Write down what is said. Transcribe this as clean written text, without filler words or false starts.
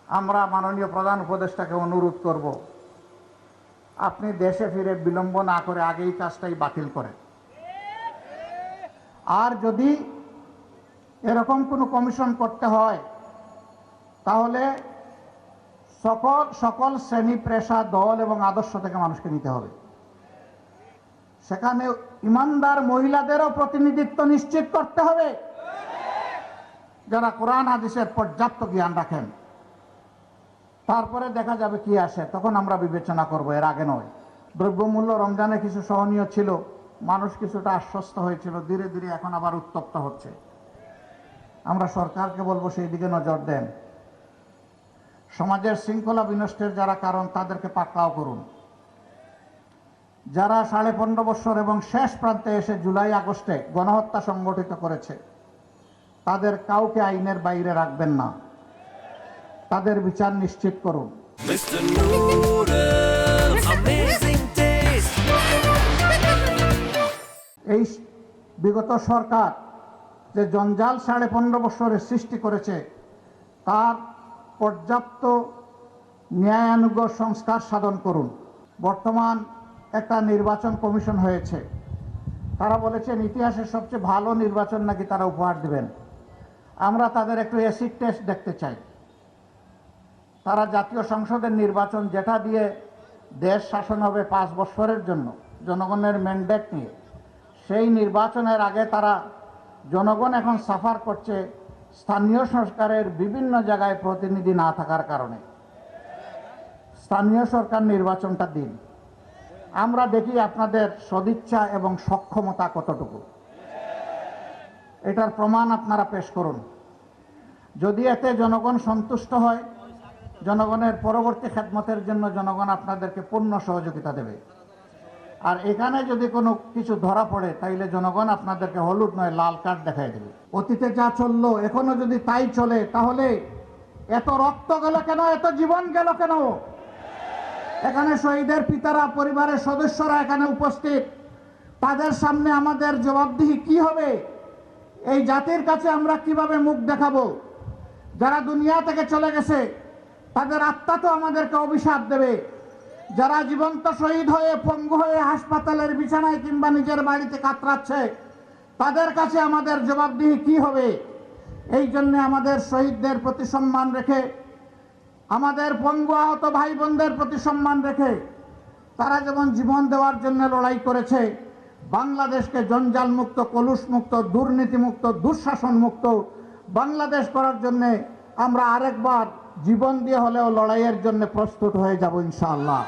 আমরা মাননীয় প্রধান উপদেষ্টাকে অনুরোধ করব, আপনি দেশে ফিরে বিলম্ব না করে আগেই কাজটাই বাতিল করেন। আর যদি এরকম কোনো কমিশন করতে হয় তাহলে সকল শ্রেণী, পেশা, দল এবং আদর্শ থেকে মানুষকে নিতে হবে। সেখানে ইমানদার মহিলাদেরও প্রতিনিধিত্ব নিশ্চিত করতে হবে, যারা কোরআন হাদিসের পর্যাপ্ত জ্ঞান রাখেন। তারপরে দেখা যাবে কি আসে, তখন আমরা বিবেচনা করব, এর আগে নয়। দ্রব্যমূল্য রমজানে কিছু সহনীয় ছিল, মানুষ কিছুটা আশ্বস্ত হয়েছিল, ধীরে ধীরে এখন আবার উত্তপ্ত হচ্ছে। আমরা সরকারকে বলবো সেই দিকে নজর দেন। সমাজের শৃঙ্খলা বিনষ্টের যারা কারণ তাদেরকে পাকড়াও করুন। যারা 15.5 বছর এবং শেষ প্রান্তে এসে জুলাই আগস্টে গণহত্যা সংগঠিত করেছে, তাদের কাউকে আইনের বাইরে রাখবেন না, তাদের বিচার নিশ্চিত করুন। এই বিগত সরকার যে জঞ্জাল 15.5 বছরের সৃষ্টি করেছে, তার পর্যাপ্ত ন্যায়ানুগ সংস্কার সাধন করুন। বর্তমান একটা নির্বাচন কমিশন হয়েছে, তারা বলেছেন ইতিহাসের সবচেয়ে ভালো নির্বাচন নাকি তারা উপহার দেবেন। আমরা তাদের একটু অ্যাসিড টেস্ট দেখতে চাই। তারা জাতীয় সংসদের নির্বাচন, যেটা দিয়ে দেশ শাসন হবে 5 বছরের জন্য জনগণের ম্যান্ডেট নিয়ে, সেই নির্বাচনের আগে তারা, জনগণ এখন সাফার করছে স্থানীয় সরকারের বিভিন্ন জায়গায় প্রতিনিধি না থাকার কারণে। স্থানীয় সরকার নির্বাচনটা দিন, আমরা দেখি আপনাদের সদিচ্ছা এবং সক্ষমতা কতটুকু, এটার প্রমাণ আপনারা পেশ করুন। যদি এতে জনগণ সন্তুষ্ট হয়, জনগণের পরবর্তী খেদমতের জন্য জনগণ আপনাদেরকে পূর্ণ সহযোগিতা দেবে। আর এখানে যদি কোনো কিছু ধরা পড়ে, তাইলে জনগণ আপনাদেরকে হলুদ নয় লাল কার্ড দেখাই দেবে। অতীতে যা চললো এখনো যদি তাই চলে, তাহলে এত রক্ত গেল কেন, এত জীবন গেল কেন? এখানে শহীদের পিতারা, পরিবারের সদস্যরা এখানে উপস্থিত, তাদের সামনে আমাদের জবাবদিহি কি হবে? এই জাতির কাছে আমরা কিভাবে মুখ দেখাবো? যারা দুনিয়া থেকে চলে গেছে তাদের আত্মা তো আমাদেরকে অভিশাপ দেবে। যারা জীবন্ত শহীদ হয়ে, পঙ্গু হয়ে হাসপাতালের বিছানায় কিংবা নিজের বাড়িতে কাতরাচ্ছে, তাদের কাছে আমাদের জবাবদিহি কি হবে? এই জন্য আমাদের শহীদদের প্রতি সম্মান রেখে, আমাদের পঙ্গু আহত ভাই বোনদের প্রতি সম্মান রেখে, তারা যেমন জীবন দেওয়ার জন্য লড়াই করেছে, বাংলাদেশকে জঞ্জাল মুক্ত, কলুষ মুক্ত, দুর্নীতি মুক্ত, দুঃশাসন মুক্ত বাংলাদেশ করার জন্য আমরা আরেকবার জীবন দিয়ে হলেও লড়াইয়ের জন্য প্রস্তুত হয়ে যাব ইনশাআল্লাহ।